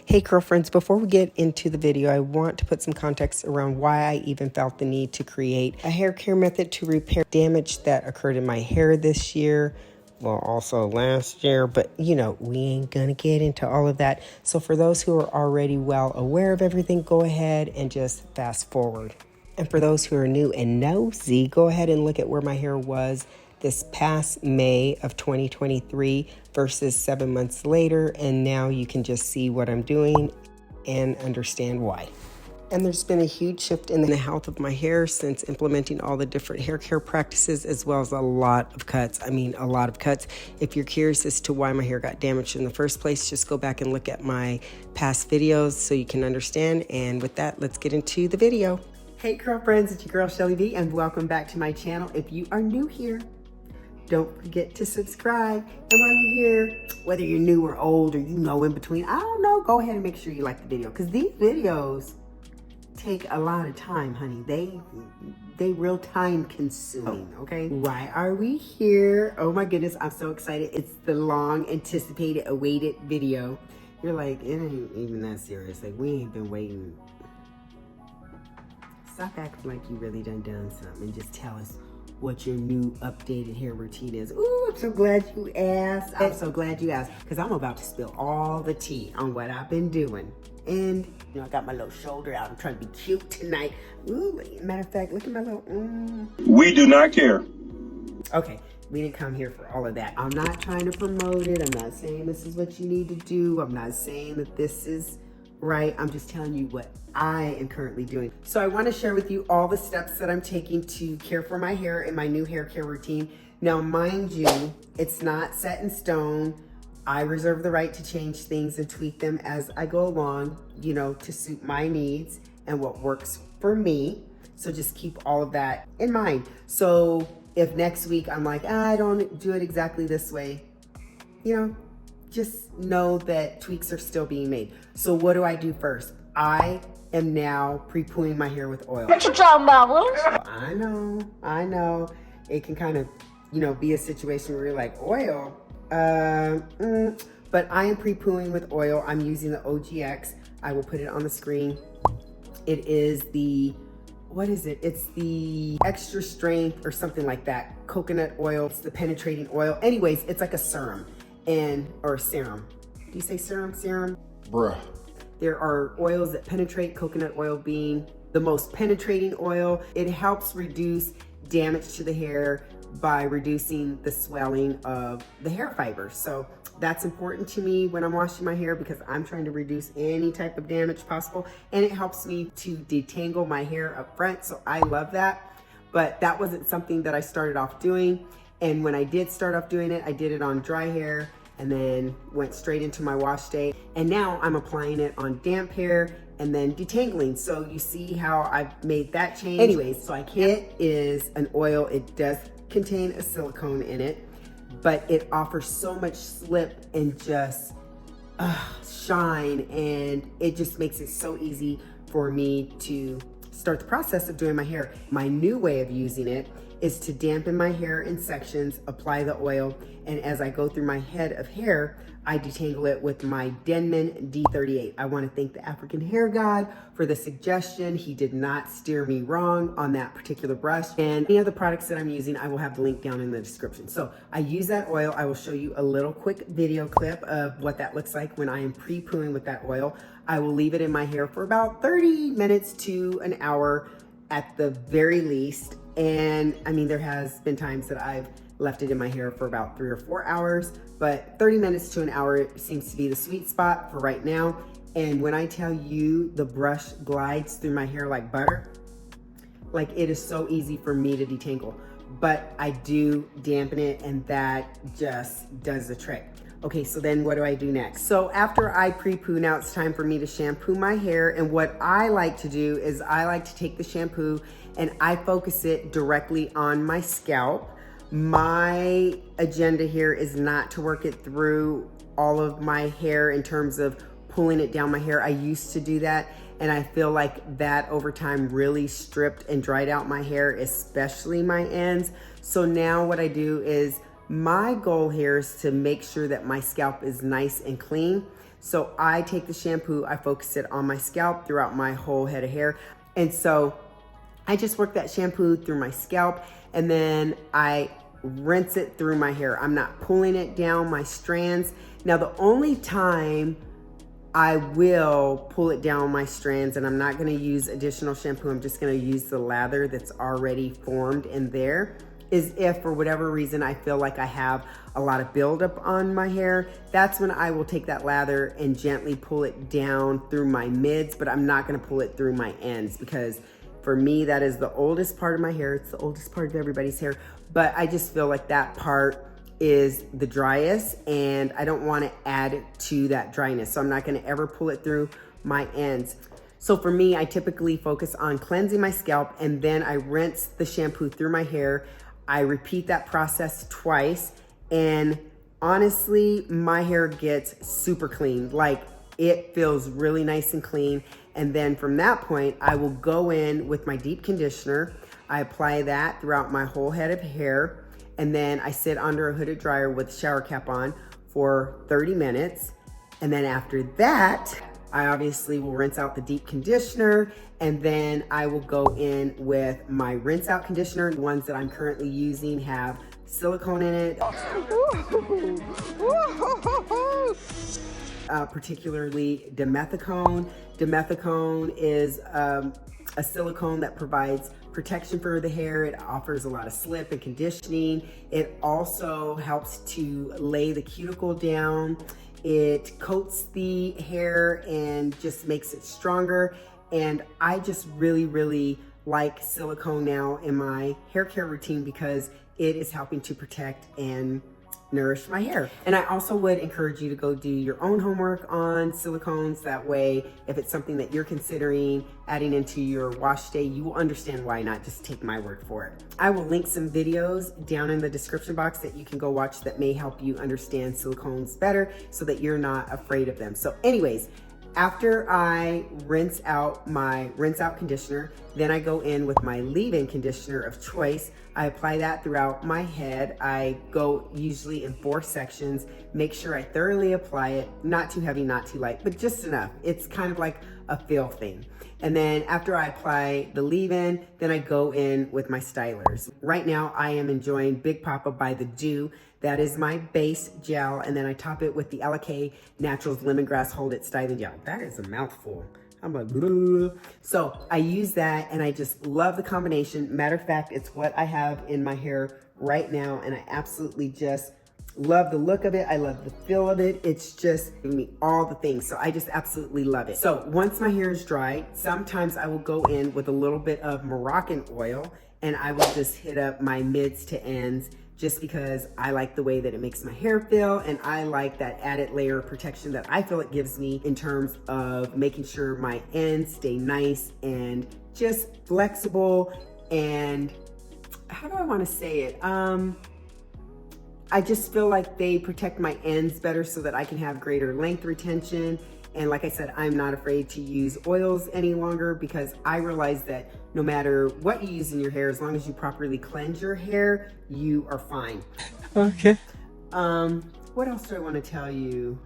Hey girlfriends, before we get into the video, I want to put some context around why I even felt the need to create a hair care method to repair damage that occurred in my hair this year. Well, also last year, but you know, we ain't gonna get into all of that. So for those who are already well aware of everything, go ahead and just fast forward. And for those who are new and nosy, go ahead and look at where my hair was this past May of 2023 versus 7 months later, and now you can just see what I'm doing and understand why. And there's been a huge shift in the health of my hair since implementing all the different hair care practices, as well as a lot of cuts. I mean, a lot of cuts. If you're curious as to why my hair got damaged in the first place, just go back and look at my past videos so you can understand. And with that, let's get into the video. Hey girlfriends, it's your girl Shelly B, and welcome back to my channel. If you are new here, don't forget to subscribe. And while you're here, whether you're new or old or you know in between, I don't know, go ahead and make sure you like the video, because these videos take a lot of time, honey. They real time consuming, okay? Why are we here? Oh my goodness, I'm so excited. It's the long anticipated, awaited video. You're like, it ain't even that serious. Like, we ain't been waiting. Stop acting like you really done something and just tell us what your new updated hair routine is. Ooh, I'm so glad you asked. I'm so glad you asked, because I'm about to spill all the tea on what I've been doing. And, you know, I got my little shoulder out. I'm trying to be cute tonight. Ooh, matter of fact, look at my little, We do not care. Okay, we didn't come here for all of that. I'm not trying to promote it. I'm not saying this is what you need to do. I'm not saying that this is right. I'm just telling you what I am currently doing. So I want to share with you all the steps that I'm taking to care for my hair in my new hair care routine. Now, mind you, it's not set in stone. I reserve the right to change things and tweak them as I go along, you know, to suit my needs and what works for me. So just keep all of that in mind. So if next week I'm like, I don't do it exactly this way, you know, just know that tweaks are still being made. So what do I do first? I am now pre-pooing my hair with oil. What you talking about, Willis? So I know. It can kind of, you know, be a situation where you're like, oil? But I am pre-pooing with oil. I'm using the OGX. I will put it on the screen. It is the, what is it? It's the extra strength or something like that. Coconut oil. It's the penetrating oil. Anyways, it's like a serum or serum. Do you say serum? Serum? Bruh. There are oils that penetrate, coconut oil being the most penetrating oil. It helps reduce damage to the hair by reducing the swelling of the hair fibers. So that's important to me when I'm washing my hair, because I'm trying to reduce any type of damage possible. And it helps me to detangle my hair up front. So I love that. But that wasn't something that I started off doing. And when I did start off doing it, I did it on dry hair and then went straight into my wash day. And now I'm applying it on damp hair and then detangling. So you see how I've made that change. Anyways, so it is an oil. It does contain a silicone in it, but it offers so much slip and just shine, and it just makes it so easy for me to start the process of doing my hair. My new way of using it is to dampen my hair in sections, apply the oil, and as I go through my head of hair, I detangle it with my Denman D38. I want to thank the African hair god for the suggestion. He did not steer me wrong on that particular brush. And any other products that I'm using, I will have the link down in the description. So I use that oil. I will show you a little quick video clip of what that looks like when I am pre-pooing with that oil. I will leave it in my hair for about 30 minutes to an hour at the very least. And I mean, there has been times that I've left it in my hair for about 3 or 4 hours, but 30 minutes to an hour seems to be the sweet spot for right now. And when I tell you the brush glides through my hair like butter, like it is so easy for me to detangle, but I do dampen it, and that just does the trick. Okay, so then what do I do next? So after I pre-poo, now it's time for me to shampoo my hair. And what I like to do is I like to take the shampoo and I focus it directly on my scalp. My agenda here is not to work it through all of my hair in terms of pulling it down my hair. I used to do that, and I feel like that over time really stripped and dried out my hair, especially my ends. So now what I do is, my goal here is to make sure that my scalp is nice and clean. So I take the shampoo, I focus it on my scalp throughout my whole head of hair. And so I just work that shampoo through my scalp, and then I rinse it through my hair. I'm not pulling it down my strands. Now, the only time I will pull it down my strands, and I'm not gonna use additional shampoo, I'm just gonna use the lather that's already formed in there, is if for whatever reason I feel like I have a lot of buildup on my hair. That's when I will take that lather and gently pull it down through my mids, but I'm not gonna pull it through my ends, because for me, that is the oldest part of my hair. It's the oldest part of everybody's hair, but I just feel like that part is the driest, and I don't want to add to that dryness. So I'm not going to ever pull it through my ends. So for me, I typically focus on cleansing my scalp, and then I rinse the shampoo through my hair. I repeat that process twice, and honestly, my hair gets super clean. Like, it feels really nice and clean. And then from that point, I will go in with my deep conditioner. I apply that throughout my whole head of hair. And then I sit under a hooded dryer with a shower cap on for 30 minutes. And then after that, I obviously will rinse out the deep conditioner, and then I will go in with my rinse out conditioner. The ones that I'm currently using have silicone in it. Particularly dimethicone. Dimethicone is a silicone that provides protection for the hair. It offers a lot of slip and conditioning. It also helps to lay the cuticle down. It coats the hair and just makes it stronger. And I just really like silicone now in my hair care routine because it is helping to protect and nourish my hair. And I also would encourage you to go do your own homework on silicones. That way, if it's something that you're considering adding into your wash day, you will understand why, not just take my word for it. I will link some videos down in the description box that you can go watch that may help you understand silicones better so that you're not afraid of them. So anyways, after I rinse out my rinse out conditioner, then I go in with my leave-in conditioner of choice. I apply that throughout my head. I go usually in 4 sections, make sure I thoroughly apply it, not too heavy, not too light, but just enough. It's kind of like a feel thing. And then after I apply the leave-in, then I go in with my stylers. Right now, I am enjoying Big Poppa by The Dew. That is my base gel, and then I top it with the Alikay Naturals Lemongrass Hold It Styling Gel. That is a mouthful. I'm like, blah. So I use that, and I just love the combination. Matter of fact, it's what I have in my hair right now, and I absolutely just love the look of it. I love the feel of it. It's just giving me all the things. So I just absolutely love it. So once my hair is dry, sometimes I will go in with a little bit of Moroccan oil, and I will just hit up my mids to ends, just because I like the way that it makes my hair feel, and I like that added layer of protection that I feel it gives me in terms of making sure my ends stay nice and just flexible. And how do I want to say it? I just feel like they protect my ends better so that I can have greater length retention. And like I said, I'm not afraid to use oils any longer, because I realize that no matter what you use in your hair, as long as you properly cleanse your hair, you are fine. Okay. What else do I want to tell you?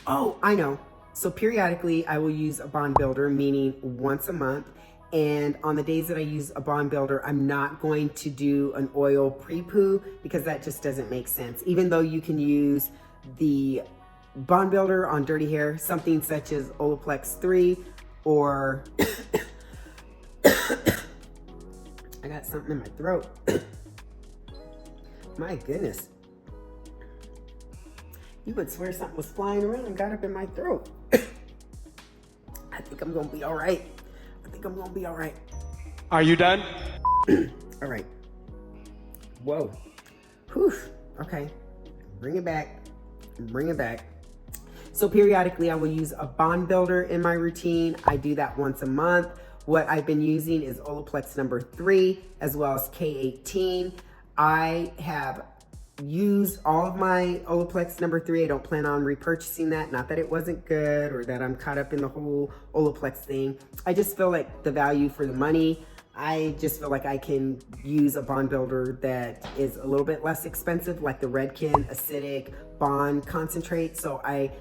Oh, I know. So periodically I will use a bond builder, meaning once a month. And on the days that I use a bond builder, I'm not going to do an oil pre-poo, because that just doesn't make sense. Even though you can use the bond builder on dirty hair, something such as Olaplex 3 or I got something in my throat. My goodness. You would swear something was flying around and got up in my throat. I think I'm gonna be all right. I think I'm gonna be all right. Are you done? All right. Whoa. Whew. Okay. Bring it back. Bring it back. So periodically I will use a bond builder in my routine. I do that once a month. What I've been using is Olaplex number 3, as well as K18. I have used all of my Olaplex number 3. I don't plan on repurchasing that. Not that it wasn't good or that I'm caught up in the whole Olaplex thing. I just feel like the value for the money. I just feel like I can use a bond builder that is a little bit less expensive, like the Redken Acidic Bond Concentrate. So I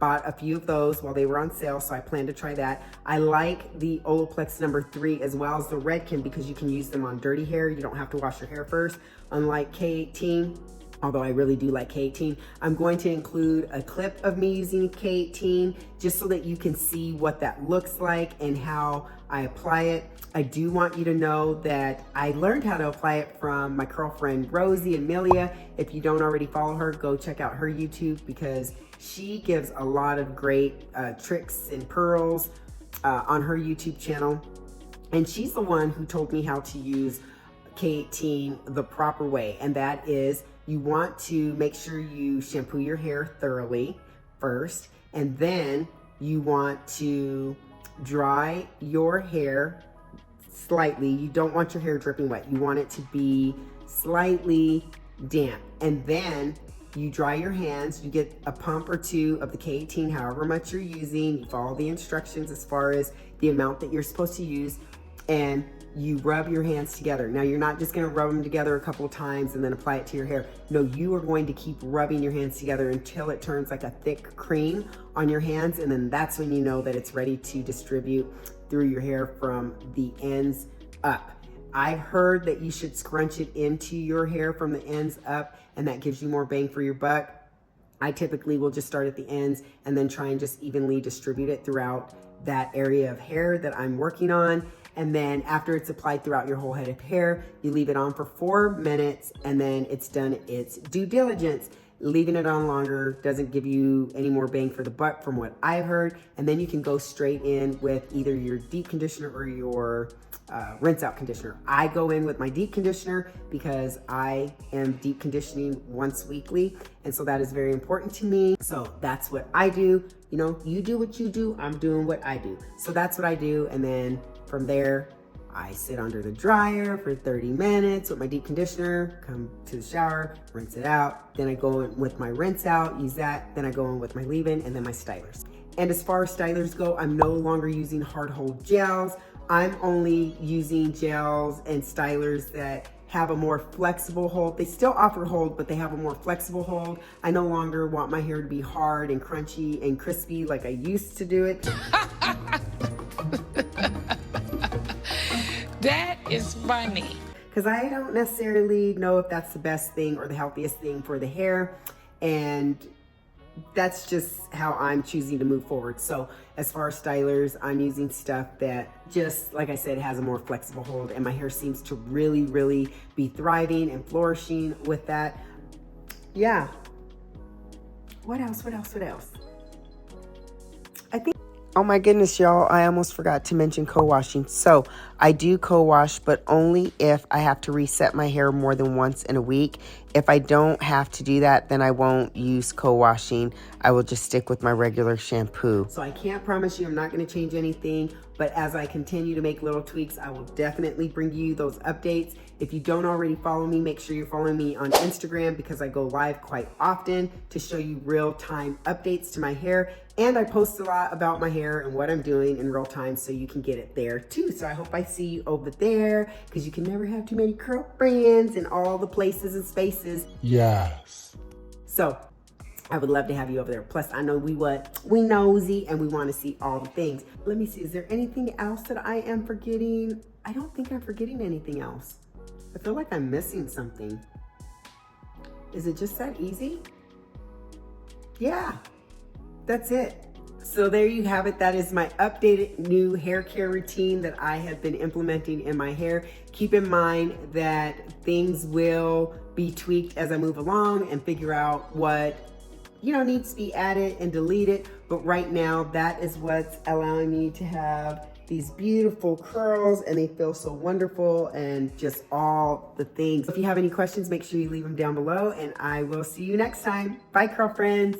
bought a few of those while they were on sale, so I plan to try that. I like the Olaplex number 3 as well as the Redken because you can use them on dirty hair. You don't have to wash your hair first, unlike K18. Although I really do like K18. I'm going to include a clip of me using K18 just so that you can see what that looks like and how I apply it. I do want you to know that I learned how to apply it from my girlfriend Rosie Amelia. If you don't already follow her, go check out her YouTube because she gives a lot of great tricks and pearls on her YouTube channel. And she's the one who told me how to use K18 the proper way, and that is you want to make sure you shampoo your hair thoroughly first, and then you want to dry your hair slightly. You don't want your hair dripping wet. You want it to be slightly damp, and then you dry your hands. You get a pump or two of the K18, however much you're using. You follow the instructions as far as the amount that you're supposed to use, and you rub your hands together. Now, you're not just gonna rub them together a couple of times and then apply it to your hair. No, you are going to keep rubbing your hands together until it turns like a thick cream on your hands, and then that's when you know that it's ready to distribute through your hair from the ends up. I've heard that you should scrunch it into your hair from the ends up, and that gives you more bang for your buck. I typically will just start at the ends and then try and just evenly distribute it throughout that area of hair that I'm working on. And then after it's applied throughout your whole head of hair, you leave it on for 4 minutes, and then it's done its due diligence. Leaving it on longer doesn't give you any more bang for the buck from what I've heard. And then you can go straight in with either your deep conditioner or your rinse out conditioner. I go in with my deep conditioner because I am deep conditioning once weekly. And so that is very important to me. So that's what I do. You know, you do what you do, I'm doing what I do. So that's what I do. And then from there, I sit under the dryer for 30 minutes with my deep conditioner, come to the shower, rinse it out. Then I go in with my rinse out, use that. Then I go in with my leave-in and then my stylers. And as far as stylers go, I'm no longer using hard hold gels. I'm only using gels and stylers that have a more flexible hold. They still offer hold, but they have a more flexible hold. I no longer want my hair to be hard and crunchy and crispy like I used to do it. That is funny. Because I don't necessarily know if that's the best thing or the healthiest thing for the hair. And that's just how I'm choosing to move forward. So as far as stylers, I'm using stuff that just, like I said, has a more flexible hold, and my hair seems to really, really be thriving and flourishing with that. Yeah. What else? I think, oh my goodness, y'all, I almost forgot to mention co-washing. So I do co-wash, but only if I have to reset my hair more than once in a week. If I don't have to do that, then I won't use co-washing. I will just stick with my regular shampoo. So I can't promise you I'm not going to change anything, but as I continue to make little tweaks, I will definitely bring you those updates. If you don't already follow me, make sure you're following me on Instagram because I go live quite often to show you real-time updates to my hair. And I post a lot about my hair and what I'm doing in real time, so you can get it there too. So I hope I see you over there, because you can never have too many girlfriends in all the places and spaces. Yes. So I would love to have you over there. Plus, I know we nosy and we want to see all the things. Let me see, is there anything else that I am forgetting? I don't think I'm forgetting anything else. I feel like I'm missing something. Is it just that easy? Yeah, that's it. So there you have it. That is my updated new hair care routine that I have been implementing in my hair. Keep in mind that things will be tweaked as I move along and figure out what, you know, needs to be added and deleted. But right now, that is what's allowing me to have these beautiful curls, and they feel so wonderful, and just all the things. If you have any questions, make sure you leave them down below, and I will see you next time. Bye, curl friends.